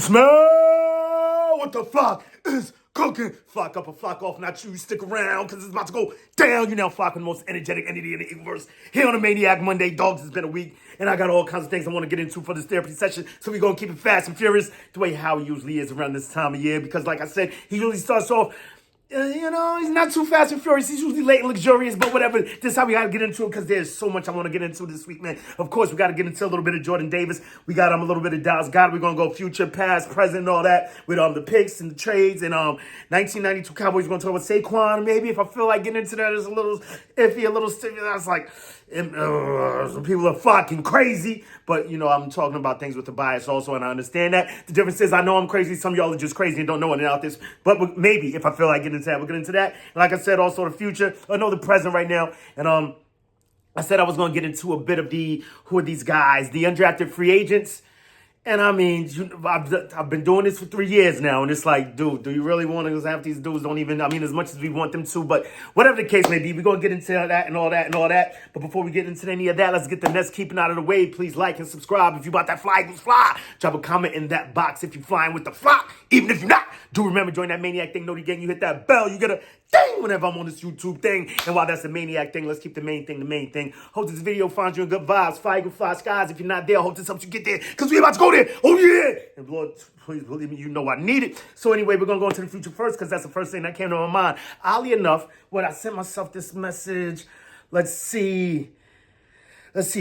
Smell what the flock is cooking. Flock up or flock off, not you. Stick around, because it's about to go down. You now flock with the most energetic entity in the Eagleverse. Here on the Maniac Monday, dogs, it's been a week, and I got all kinds of things I want to get into for this therapy session, so we're going to keep it fast and furious the way Howie usually is around this time of year, because like I said, he usually starts off he's not too fast and furious. He's usually late and luxurious, but whatever. This is how we got to get into it, because there's so much I want to get into this week, man. Of course, we got to get into a little bit of Jordan Davis. We got a little bit of Dallas Goedert. We're going to go future, past, present, and all that with the picks and the trades. And 1992 Cowboys, we're going to talk about Saquon. Maybe if I feel like getting into that, it's a little iffy, a little sticky. That's like, some people are fucking crazy. But, I'm talking about things with the bias also, and I understand that. The difference is I know I'm crazy. Some of y'all are just crazy and don't know anything out this. But maybe if I feel like getting into that, we'll get into that. And like I said, also the future. I know the present right now. And I said I was going to get into a bit of who are these guys, the undrafted free agents. And I mean, I've been doing this for 3 years now, and it's like, dude, do you really want to have these dudes don't even, as much as we want them to, but whatever the case may be, we're going to get into that and all that and all that. But before we get into any of that, let's get the Nets keeping out of the way. Please like and subscribe. If you bought that fly, just fly. Drop a comment in that box if you're flying with the flock. Even if you're not, do remember, join that Maniac thing, Noti Gang. You hit that bell, you get a ding whenever I'm on this YouTube thing. And while that's the Maniac thing, let's keep the main thing. Hope this video finds you in good vibes. Fire, good fly skies. If you're not there, hope this helps you get there, because we're about to go there. Oh, yeah. And Lord, please believe me, you know I need it. So anyway, we're going to go into the future first, because that's the first thing that came to my mind. Oddly enough, when I sent myself this message, let's see,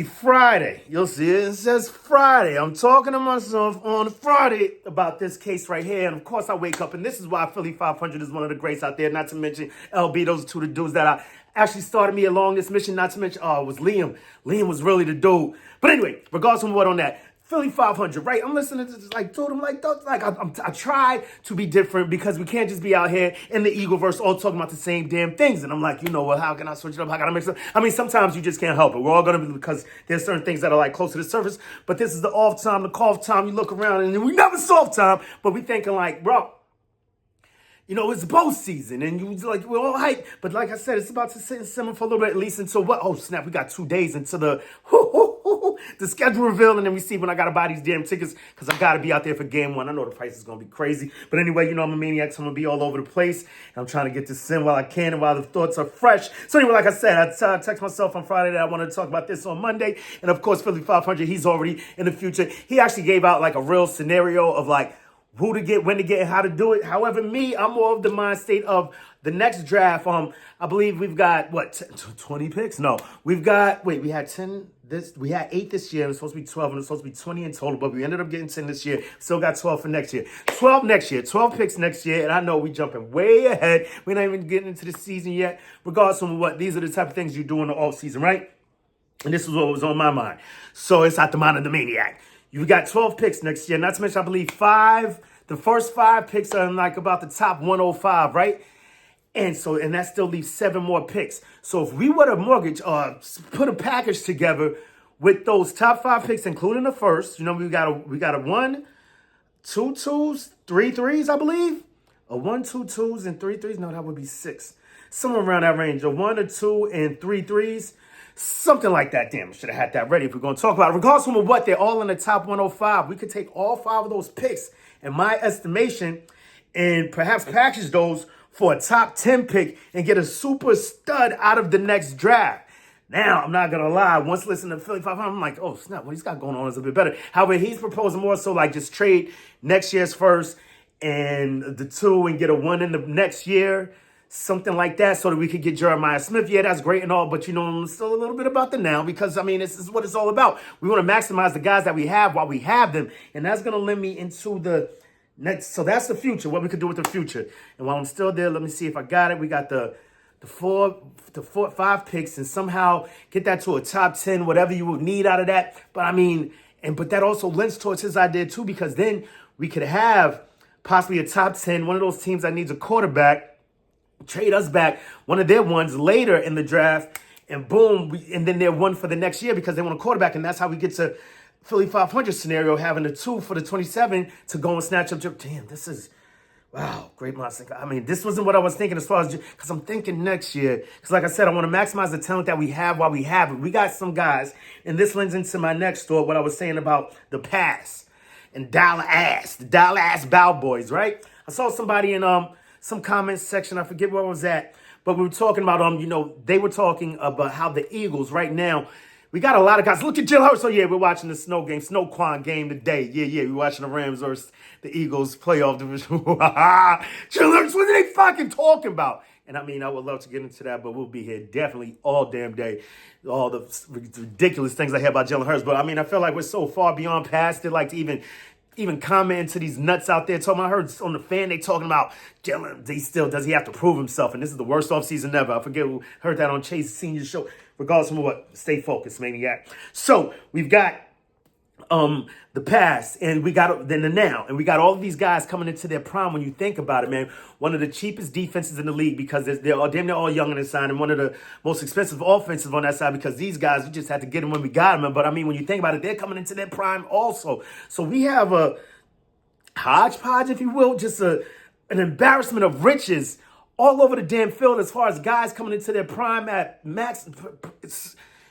Friday. You'll see it says Friday. I'm talking to myself on Friday about this case right here. And of course, I wake up, and this is why Philly 500 is one of the greats out there. Not to mention LB, those are two of the dudes that I actually started me along this mission. Not to mention, it was Liam. Liam was really the dude. But anyway, regardless of what on that, Philly 500, right? I'm listening to this, dude, I'm like, I try to be different, because we can't just be out here in the Eagleverse all talking about the same damn things. And I'm like, how can I switch it up? How can I mix it up? Sometimes you just can't help it. We're all going to be, because there's certain things that are like close to the surface, but this is the off time, the cough time. You look around and we never soft time, but we thinking like, bro, it's both season, and we're all hyped. But like I said, it's about to sit and simmer for a little bit, at least until what? Oh, snap, we got 2 days into the schedule reveal, and then we see when I got to buy these damn tickets, because I got to be out there for game one. I know the price is going to be crazy. But anyway, I'm a maniac, so I'm going to be all over the place. And I'm trying to get this in while I can and while the thoughts are fresh. So anyway, like I said, I text myself on Friday that I wanted to talk about this on Monday. And of course, Philly 500, he's already in the future. He actually gave out like a real scenario of like, who to get, when to get, and how to do it. However, I'm more of the mind state of the next draft. I believe we've got, 20 picks? No. We had 10 we had 8 this year. It was supposed to be 12, and it was supposed to be 20 in total, but we ended up getting 10 this year. Still got 12 for next year. 12 picks next year, and I know we jumping way ahead. We're not even getting into the season yet. Regardless of what, these are the type of things you do in the off season, right? And this is what was on my mind. So it's at the mind of the Maniac. You got 12 picks next year. Not to mention, I believe the first 5 picks are in like about the top 105, right? And that still leaves 7 more picks. So if we were to put a package together with those top 5 picks, including the first, we got a 1, 2 twos, 3 threes, I believe. A 1, 2 twos, and 3 threes. No, that would be 6. Somewhere around that range. A 1, a 2, and 3 threes. Something like that. Damn, I should have had that ready if we're going to talk about it. Regardless of what, they're all in the top 105. We could take all 5 of those picks, in my estimation, and perhaps package those for a top 10 pick and get a super stud out of the next draft. Now, I'm not going to lie. Once listening to Philly 500, I'm like, oh, snap, what he's got going on is a bit better. However, he's proposing more so like just trade next year's first and the 2 and get a 1 in the next year. Something like that, so that we could get Jeremiah Smith. Yeah, that's great and all, but I'm still a little bit about the now, because this is what it's all about. We want to maximize the guys that we have while we have them, and that's going to lend me into the next. So that's the future, what we could do with the future. And while I'm still there, let me see if I got it. We got the 5 picks, and somehow get that to a top 10, whatever you would need out of that. But but that also lends towards his idea too, because then we could have possibly a top 10, one of those teams that needs a quarterback, trade us back one of their ones later in the draft, and boom, and then they're 1 for the next year because they want a quarterback, and that's how we get to Philly 500 scenario, having a 2 for the 27 to go and snatch up. Damn, this is, wow, great mindset. This wasn't what I was thinking as far as, because I'm thinking next year, because like I said, I want to maximize the talent that we have while we have it. We got some guys, and this lends into my next thought, what I was saying about the pass. and Dallas, the Dallas Cowboys, right? I saw somebody in some comments section, I forget where I was at, but we were talking about they were talking about how the Eagles right now, we got a lot of guys. Look at Jalen Hurts. So yeah, we're watching the Snowquan game today. Yeah, we're watching the Rams versus the Eagles playoff division. Jalen Hurts, what are they fucking talking about? And I mean, I would love to get into that, but we'll be here definitely all damn day. All the ridiculous things I hear about Jalen Hurts. But I mean, I feel like we're so far beyond past it, like to even comment to these nuts out there talking. I heard on the fan they talking about Jalen. Does he have to prove himself? And this is the worst offseason ever. I forget who heard that on Chase Senior show. Regardless of what, stay focused, Maniac. So we've got the past, and we got then the now, and we got all of these guys coming into their prime. When you think about it, man, one of the cheapest defenses in the league because they're all damn near all young on the side, and one of the most expensive offenses on that side because these guys, we just had to get them when we got them. But I mean, when you think about it, they're coming into their prime also. So we have a hodgepodge, if you will, just an embarrassment of riches all over the damn field as far as guys coming into their prime at max,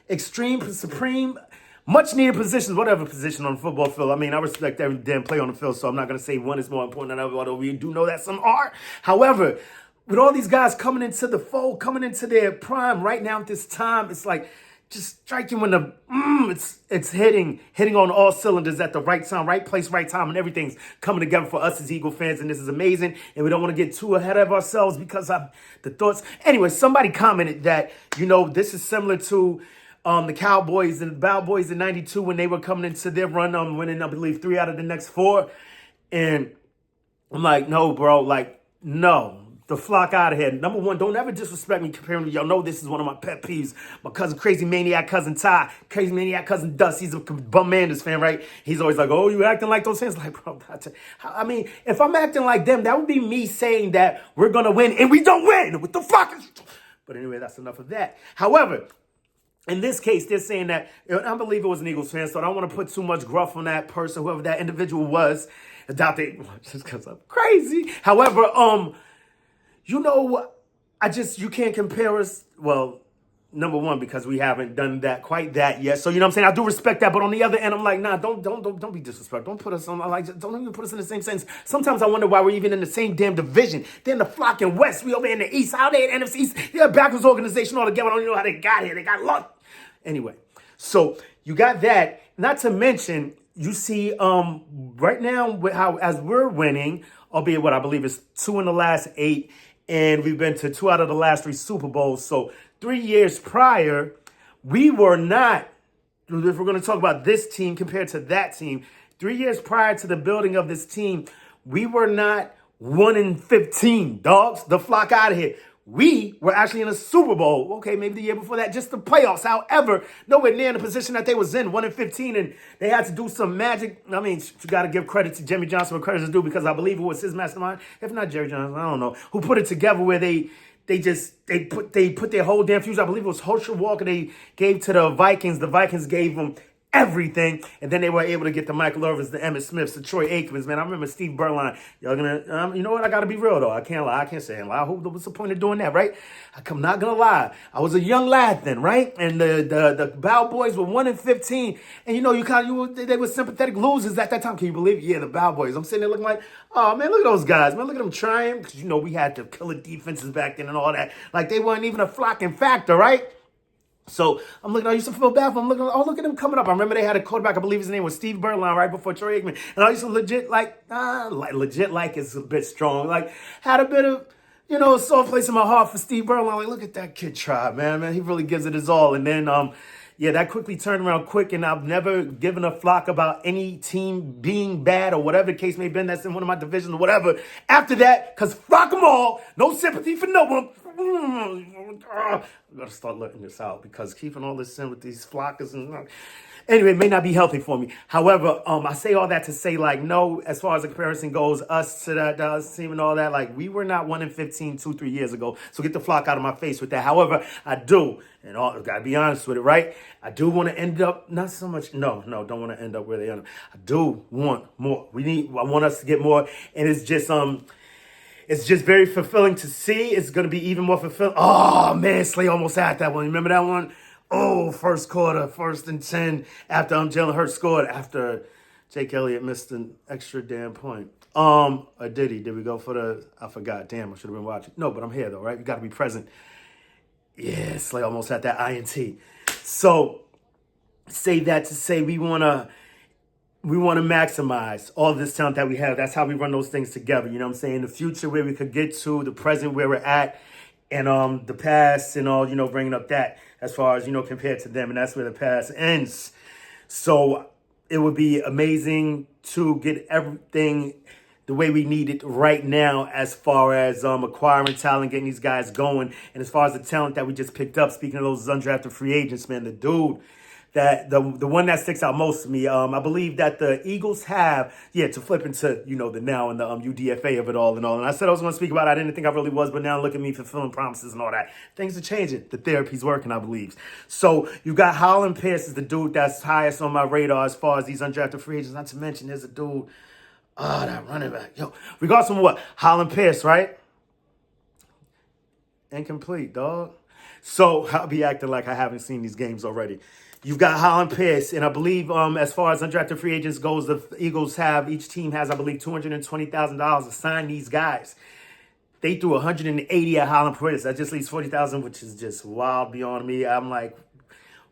extreme, supreme, much needed positions, whatever position on the football field. I mean, I respect every damn play on the field, so I'm not going to say one is more important than another, although we do know that some are. However, with all these guys coming into the fold, coming into their prime right now at this time, it's like just striking when the it's hitting on all cylinders at the right time, right place, right time, and everything's coming together for us as Eagle fans, and this is amazing. And we don't want to get too ahead of ourselves because of the thoughts. Anyway, somebody commented that this is similar to the Cowboys and the Cowboys in '92 when they were coming into their run, winning I believe 3 out of the next 4, and I'm like, no, bro, like no. The flock out of here. Number one, don't ever disrespect me comparing me. Y'all know this is one of my pet peeves. My cousin, crazy maniac cousin Ty, crazy maniac cousin Dust. He's a Bum Manders fan, right? He's always like, oh, you acting like those fans? Like, bro, I mean, if I'm acting like them, that would be me saying that we're going to win and we don't win. What the fuck? But anyway, that's enough of that. However, in this case, they're saying that, I believe it was an Eagles fan, so I don't want to put too much gruff on that person, whoever that individual was. I doubt they, just because I'm crazy. However, you can't compare us. Well, number one, because we haven't done that quite that yet. So, you know what I'm saying? I do respect that. But on the other end, I'm like, nah, don't be disrespectful. Don't put us on, don't even put us in the same sense. Sometimes I wonder why we're even in the same damn division. They're in the flock in West. We over in the East. How they in NFC East? They're a backwards organization altogether. I don't even know how they got here. They got luck. Anyway, so you got that. Not to mention, you see, right now, how as we're winning, albeit what I believe is 2 in the last 8, and we've been to 2 out of the last 3 Super Bowls. So 3 years prior, we were not, if we're going to talk about this team compared to that team, 3 years prior to the building of this team, we were not 1-15, dogs. The flock out of here. We were actually in a Super Bowl. Okay, maybe the year before that, just the playoffs. However, nowhere near in the position that they was in, 1-15, and they had to do some magic. I mean, you got to give credit to Jimmy Johnson where credit is due, because I believe it was his mastermind, if not Jerry Johnson, I don't know, who put it together where they put their whole damn future. I believe it was Herschel Walker they gave to the Vikings. The Vikings gave them everything, and then they were able to get the Michael Irvins, the Emmitt Smiths, the Troy Aikmans. Man, I remember Steve Berline. Y'all gonna, you know what? I gotta be real though. I can't lie. I can't say a lie. What's the point of doing that, right? I'm not gonna lie. I was a young lad then, right? And the Bow Boys were 1-15, and they were sympathetic losers at that time. Can you believe it? Yeah, the Bow Boys. I'm sitting there looking like, oh man, look at those guys, man. Look at them trying, because we had the killer defenses back then and all that. Like they weren't even a flocking factor, right? So I'm looking, I used to feel bad for them. Look at them coming up. I remember they had a quarterback, I believe his name was Steve Berline, right before Troy Aikman. And I used to legit is a bit strong. Like, had a bit of, a soft place in my heart for Steve Berline. Like, look at that kid try, man. He really gives it his all. And then, that quickly turned around quick, and I've never given a flock about any team being bad or whatever the case may have been that's in one of my divisions or whatever. After that, because fuck them all, no sympathy for no one. I gotta start letting this out, because keeping all this in with these flockers and anyway, it may not be healthy for me. However, I say all that to say, like, no, as far as the comparison goes, us to that team and all that, like, we were not 1-15 2-3 years ago. So get the flock out of my face with that. However, I do, and gotta be honest with it, right? I do want to end up not so much. No, don't want to end up where they are. I do want more. I want us to get more, and it's just very fulfilling to see. It's going to be even more fulfilling. Oh, man, Slay almost had that one. Remember that one? Oh, first quarter, 1st and 10, after Jalen Hurts scored, after Jake Elliott missed an extra damn point. Or did he? Did we go for the? I forgot. Damn, I should have been watching. No, but I'm here though, right? You got to be present. Yeah, it's like almost at that INT. So say that to say we wanna maximize all this talent that we have. That's how we run those things together. You know what I'm saying? The future where we could get to, the present where we're at, and the past and all. You know, bringing up that as far as compared to them, and that's where the past ends. So it would be amazing to get everything the way we need it right now as far as acquiring talent, getting these guys going. And as far as the talent that we just picked up, speaking of those undrafted free agents, man, the dude, that the one that sticks out most to me, I believe that the Eagles have, to flip into, the now and the UDFA of it all and all. And I said I was going to speak about it. I didn't think I really was, but now look at me fulfilling promises and all that. Things are changing. The therapy's working, I believe. So you got Hollin Pierce is the dude that's highest on my radar as far as these undrafted free agents. Not to mention there's a dude, that running back. Regardless of what? Hollin Pierce, right? Incomplete, dog. So I'll be acting like I haven't seen these games already. You've got Hollin Pierce, and I believe as far as undrafted free agents goes, the Eagles each team has, I believe, $220,000 to sign these guys. They threw 180 at Hollin Pierce. That just leaves 40,000, which is just wild beyond me. I'm like,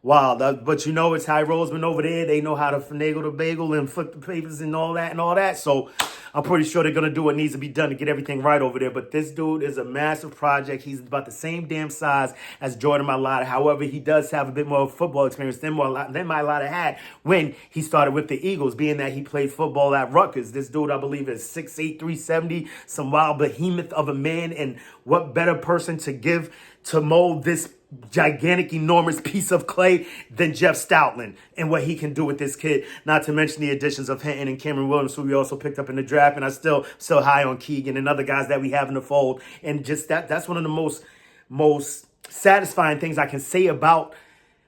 wow. But it's Ty Roseman over there. They know how to finagle the bagel and flip the papers and all that. So I'm pretty sure they're going to do what needs to be done to get everything right over there. But this dude is a massive project. He's about the same damn size as Jordan Mailata. However, he does have a bit more football experience than Mailata had when he started with the Eagles, being that he played football at Rutgers. This dude, I believe, is 6'8", 370, some wild behemoth of a man. And what better person to give to mold this gigantic, enormous piece of clay than Jeff Stoutland and what he can do with this kid. Not to mention the additions of Hinton and Cameron Williams, who we also picked up in the draft. And I still high on Keegan and other guys that we have in the fold. And just that's one of the most satisfying things I can say about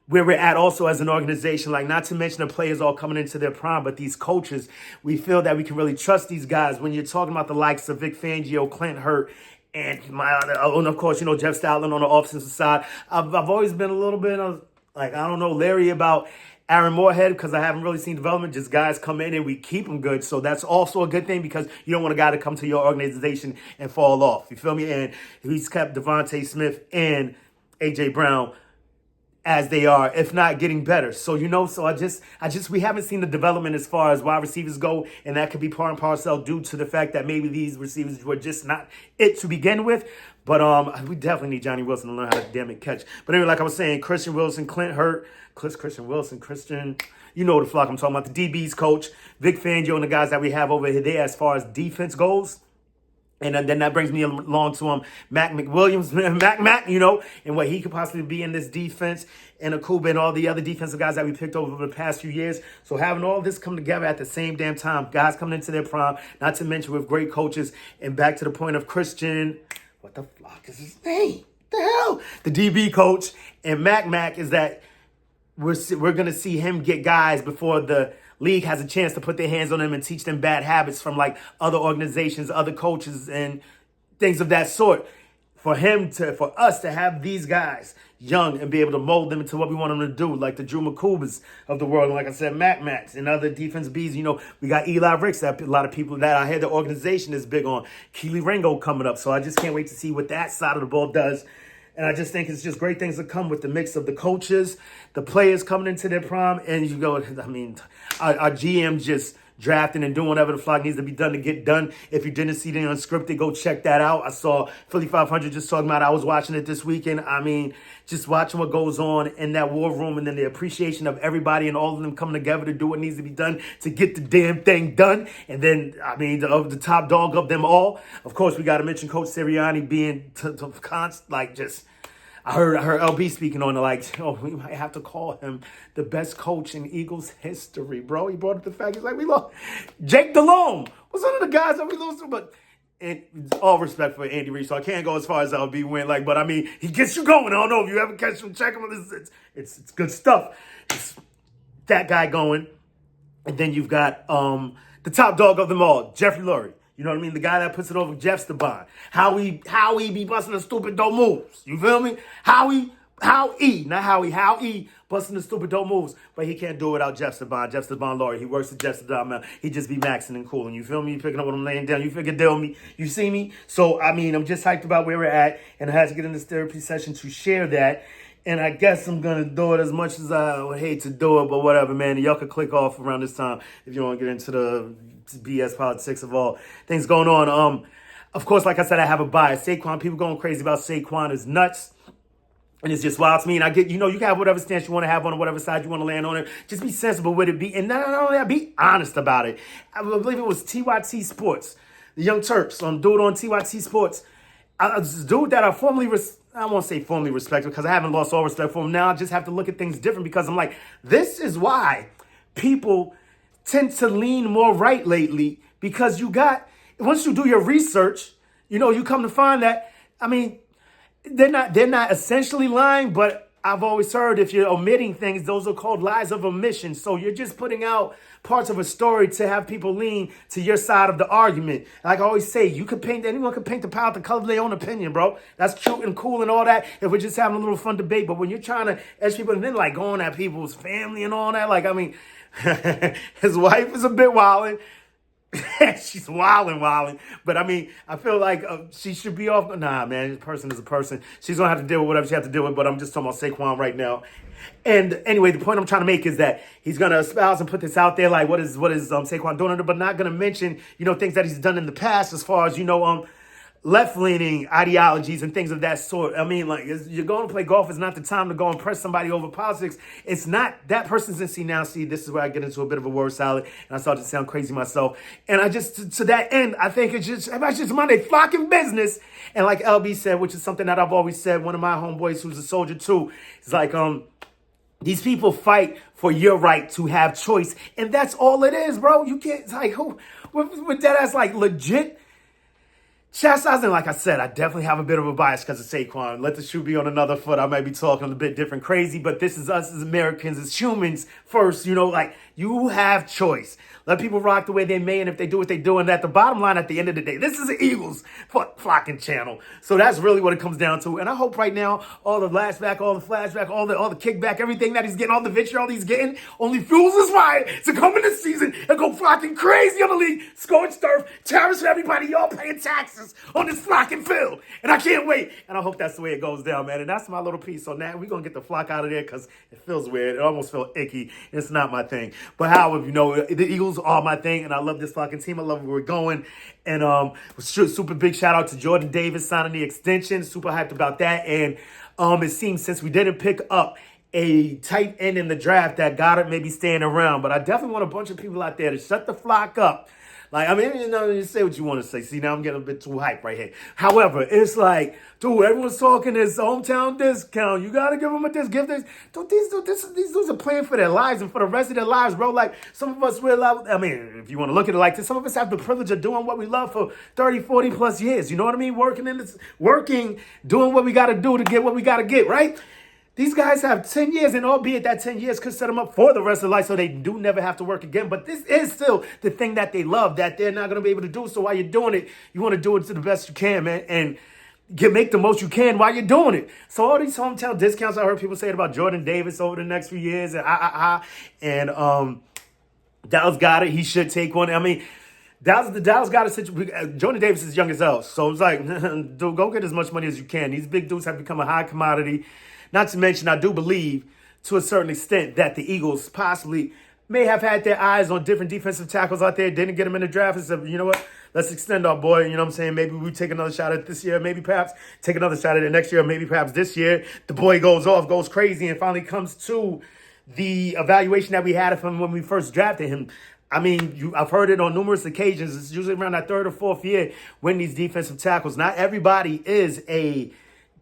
where we're at also as an organization. Like, not to mention the players all coming into their prime, but these coaches, we feel that we can really trust these guys. When you're talking about the likes of Vic Fangio, Clint Hurt, and of course, Jeff Stoutland on the offensive side. I've always been a little bit of, leery about Aaron Moorhead because I haven't really seen development. Just guys come in and we keep them good. So that's also a good thing because you don't want a guy to come to your organization and fall off. You feel me? And he's kept Devontae Smith and A.J. Brown as they are, if not getting better. So, we haven't seen the development as far as wide receivers go, and that could be part and parcel due to the fact that maybe these receivers were just not it to begin with. But we definitely need Johnny Wilson to learn how to damn it catch. But anyway, like I was saying, Christian Wilson, Clint Hurt, Christian Wilson, the flock I'm talking about, the DB's coach, Vic Fangio, and the guys that we have over there as far as defense goes. And then that brings me along to Mac McWilliams, Mac, and what he could possibly be in this defense, and Akuba and all the other defensive guys that we picked over the past few years. So having all this come together at the same damn time, guys coming into their prime, not to mention with great coaches, and back to the point of Christian, what the flock is his name? The hell? The DB coach and Mac is that we're going to see him get guys before the league has a chance to put their hands on them and teach them bad habits from like other organizations, other coaches, and things of that sort. For us to have these guys young and be able to mold them into what we want them to do, like the Drew McCubas of the world, and like I said, Macs and other defense Bs. We got Eli Ricks, that a lot of people that I hear the organization is big on. Keely Ringo coming up, so I just can't wait to see what that side of the ball does. And I just think it's just great things that come with the mix of the coaches, the players coming into their prime, and our GM just drafting and doing whatever the flock needs to be done to get done. If you didn't see the Unscripted, go check that out. I saw Philly 500 just talking about it. I was watching it this weekend. Just watching what goes on in that war room, and then the appreciation of everybody and all of them coming together to do what needs to be done to get the damn thing done. And then, the top dog of them all, of course, we got to mention Coach Sirianni being I heard LB speaking on it, we might have to call him the best coach in Eagles history, bro. He brought up the fact, he's like, we lost Jake Delhomme was one of the guys that we lost to, but and all respect for Andy Reid, so I can't go as far as LB went, but he gets you going. I don't know if you ever catch him, check him. It's good stuff. It's that guy going, and then you've got the top dog of them all, Jeffrey Lurie. You know what I mean? The guy that puts it over Jeff Staban. How he be busting the stupid dope moves. You feel me? How he busting the stupid dope moves. But he can't do it without Jeff Saban. Jeff Saban Laurie. He works with Jeff Saban. He just be maxing and cooling. You feel me? You picking up what I'm laying down. You figure deal me. You see me? So, I mean, I'm just hyped about where we're at. And I had to get in this therapy session to share that. And I guess I'm going to do it as much as I would hate to do it, but whatever, man. Y'all can click off around this time if you want to get into the BS politics of all things going on. Of course, like I said, I have a bias. Saquon, people going crazy about Saquon is nuts. And it's just wild to me. And I get, you can have whatever stance you want to have on it, whatever side you want to land on it. Just be sensible with it. And not only that, be honest about it. I believe it was TYT Sports, the Young Turks, dude on TYT Sports. This dude that I I won't say formally respect because I haven't lost all respect for him. Now I just have to look at things different because I'm like, this is why people tend to lean more right lately because once you do your research, you come to find that, I mean, they're not essentially lying, but I've always heard if you're omitting things, those are called lies of omission. So you're just putting out parts of a story to have people lean to your side of the argument. Like I always say, anyone can paint the pie with the color of their own opinion, bro. That's cute and cool and all that if we're just having a little fun debate. But when you're trying to edge people and then like going at people's family and all that, like, I mean, his wife is a bit wilding. She's wilding. But I mean, I feel like she should be off. Nah, man, a person is a person. She's going to have to deal with whatever she has to deal with. But I'm just talking about Saquon right now. And anyway, the point I'm trying to make is that he's going to espouse and put this out there. Like, what is Saquon doing? But not going to mention, things that he's done in the past as far as, left-leaning ideologies and things of that sort. I mean, like, you're going to play golf. It's not the time to go and press somebody over politics. It's not that person's in see now. See, this is where I get into a bit of a word salad, and I start to sound crazy myself. And I just, to that end, I think everybody's just Monday flocking business. And like LB said, which is something that I've always said, one of my homeboys who's a soldier too, is like, these people fight for your right to have choice. And that's all it is, bro. You can't, it's like, who, with that as like legit chastising, like I said, I definitely have a bit of a bias because of Saquon. Let the shoe be on another foot. I might be talking a bit different, crazy, but this is us as Americans, as humans first, like you have choice. Let people rock the way they may, and if they do what they do, and at the bottom line, at the end of the day, this is the Eagles flocking channel. So that's really what it comes down to. And I hope right now, all the flashback, all the kickback, everything that he's getting, all the vitriol he's getting, only fuels his fire to come in this season and go flocking crazy on the league, scorched turf, terrorists for everybody, y'all paying taxes on this flocking field. And I can't wait. And I hope that's the way it goes down, man. And that's my little piece. So now we're going to get the flock out of there because it feels weird. It almost feels icky. It's not my thing. But however, the Eagles are my thing, and I love this fucking team. I love where we're going. And super big shout out to Jordan Davis signing the extension. Super hyped about that. And it seems since we didn't pick up a tight end in the draft that Goedert may be staying around. But I definitely want a bunch of people out there to shut the flock up. Like, I mean, you say what you want to say. See, now I'm getting a bit too hype right here. However, it's like, dude, everyone's talking this hometown discount. You got to give them a discount. Dude, these dudes are playing for their lives and for the rest of their lives, bro. Like, some of us, I mean, if you want to look at it like this, some of us have the privilege of doing what we love for 30, 40 plus years. You know what I mean? Doing what we got to do to get what we got to get, right? These guys have 10 years, and albeit that 10 years could set them up for the rest of life so they do never have to work again. But this is still the thing that they love, that they're not going to be able to do. So while you're doing it, you want to do it to the best you can, man, and make the most you can while you're doing it. So all these hometown discounts, I heard people say it about Jordan Davis over the next few years, and Dallas got it. He should take one. I mean, Dallas got a situation. Jordan Davis is young as hell. So it's like, dude, go get as much money as you can. These big dudes have become a high commodity. Not to mention, I do believe, to a certain extent, that the Eagles possibly may have had their eyes on different defensive tackles out there, didn't get them in the draft, and said, you know what, let's extend our boy. You know what I'm saying? Maybe we take another shot at it this year, maybe perhaps take another shot at it next year, maybe perhaps this year. The boy goes off, goes crazy, and finally comes to the evaluation that we had of him when we first drafted him. I mean, I've heard it on numerous occasions. It's usually around that third or fourth year when these defensive tackles. Not everybody is a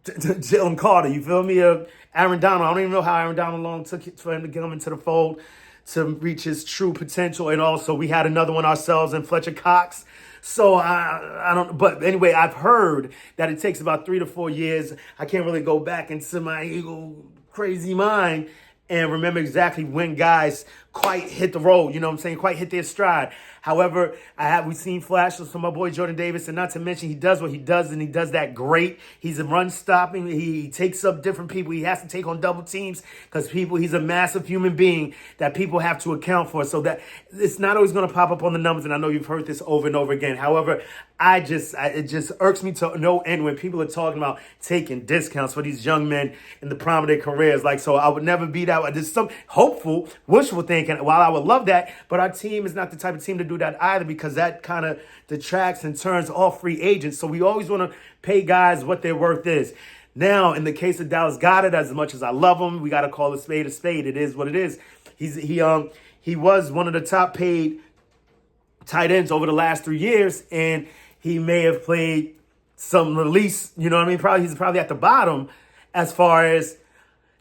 Jalen Carter, you feel me? Aaron Donald. I don't even know how Aaron Donald long took it for him to get him into the fold to reach his true potential. And also, we had another one ourselves in Fletcher Cox. So I don't. But anyway, I've heard that it takes about 3 to 4 years. I can't really go back into my Eagle crazy mind and remember exactly when guys quite hit the road, you know what I'm saying, quite hit their stride. However, we've seen flashes from my boy Jordan Davis, and not to mention he does what he does, and he does that great. He's a run stopping. He takes up different people. He has to take on double teams because he's a massive human being that people have to account for. So that it's not always going to pop up on the numbers, and I know you've heard this over and over again. However, it just irks me to no end when people are talking about taking discounts for these young men in the prime of their careers. Like, so I would never be that. There's some hopeful, wishful thinking. While I would love that, but our team is not the type of team to do that either, because that kind of detracts and turns off free agents. So we always want to pay guys what their worth is. Now, in the case of Dallas Goedert, as much as I love him, we got to call a spade a spade. It is what it is. He was one of the top paid tight ends over the last 3 years, and he may have played some release, you know what I mean? He's probably at the bottom as far as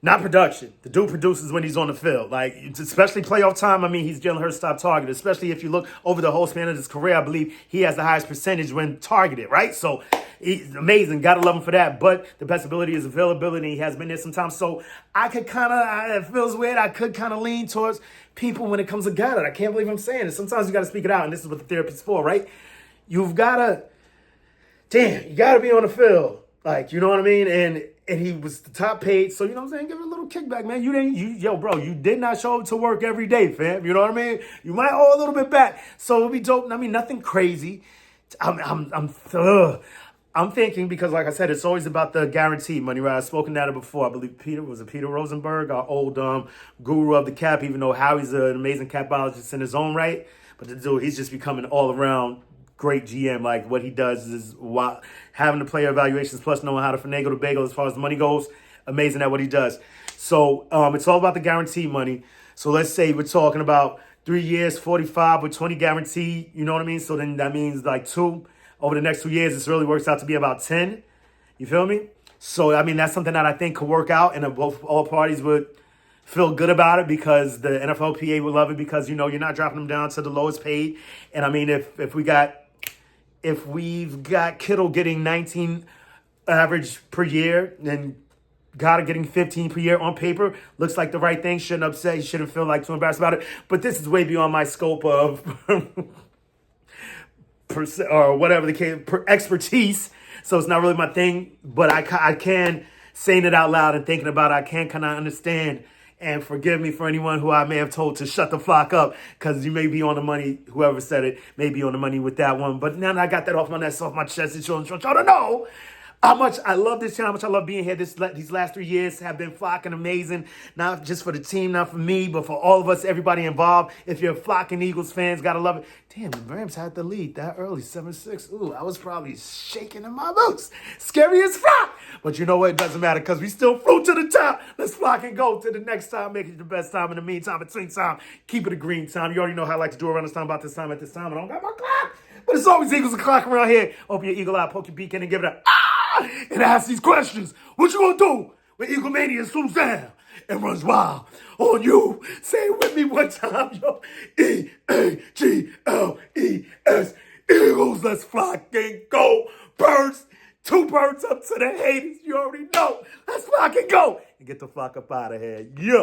not production. The dude produces when he's on the field. Like, especially playoff time, I mean, he's Jalen Hurts' top target. Especially if you look over the whole span of his career, I believe he has the highest percentage when targeted, right? So he's amazing. Got to love him for that. But the best ability is availability. He has been there sometimes. So I could kind of, it feels weird, I could kind of lean towards people when it comes to Goedert. I can't believe I'm saying it. Sometimes you got to speak it out, and this is what the therapist's for, right? You've got to, you got to be on the field. Like, you know what I mean? And he was the top paid. So, you know what I'm saying? Give it a little kickback, man. You did not show up to work every day, fam. You know what I mean? You might owe a little bit back. So it'll be dope. I mean, nothing crazy. I'm thinking, because like I said, it's always about the guaranteed money, right? I've spoken about it before. I believe Peter Rosenberg, our old guru of the cap, even though Howie's an amazing capologist in his own right. But the dude, he's just becoming all around great GM. Like, what he does is having the player evaluations plus knowing how to finagle the bagel as far as the money goes. Amazing at what he does. So it's all about the guaranteed money. So let's say we're talking about 3 years, 45 with 20 guaranteed. You know what I mean? So then that means like 2 over the next 2 years. This really works out to be about 10. You feel me? So I mean, that's something that I think could work out, and all parties would feel good about it, because the NFLPA would love it, because, you know, you're not dropping them down to the lowest paid. And I mean, if we've got Kittle getting 19 average per year and Goedert getting 15 per year on paper, looks like the right thing. Shouldn't upset. You shouldn't feel like too embarrassed about it. But this is way beyond my scope of or whatever the case, expertise. So it's not really my thing. But I can, saying it out loud and thinking about it, I can kind of understand. And forgive me for anyone who I may have told to shut the flock up, because you may be on the money. Whoever said it may be on the money with that one. But now that I got that off my chest, and showing y'all to know how much I love this channel, how much I love being here. These last 3 years have been flocking amazing, not just for the team, not for me, but for all of us, everybody involved. If you're flocking Eagles fans, gotta love it. Damn, the Rams had the lead that early, 7-6. Ooh, I was probably shaking in my boots. Scary as fuck. But you know what? It doesn't matter, because we still flew to the top. Let's flock and go to the next time. Make it the best time. In the meantime, between time, keep it a green time. You already know how I like to do around this time, about this time, at this time. I don't got my clock. But it's always Eagles o'clock around here. Open your eagle eye, poke your beak in, and give it a and ask these questions. What you gonna do when Eagle Mania swoops down and runs wild on you? Say it with me one time, yo. EAGLES. Eagles, let's flock and go. Birds, 2 birds up to the haters. You already know. Let's flock and go. And get the flock up out of here. Yeah.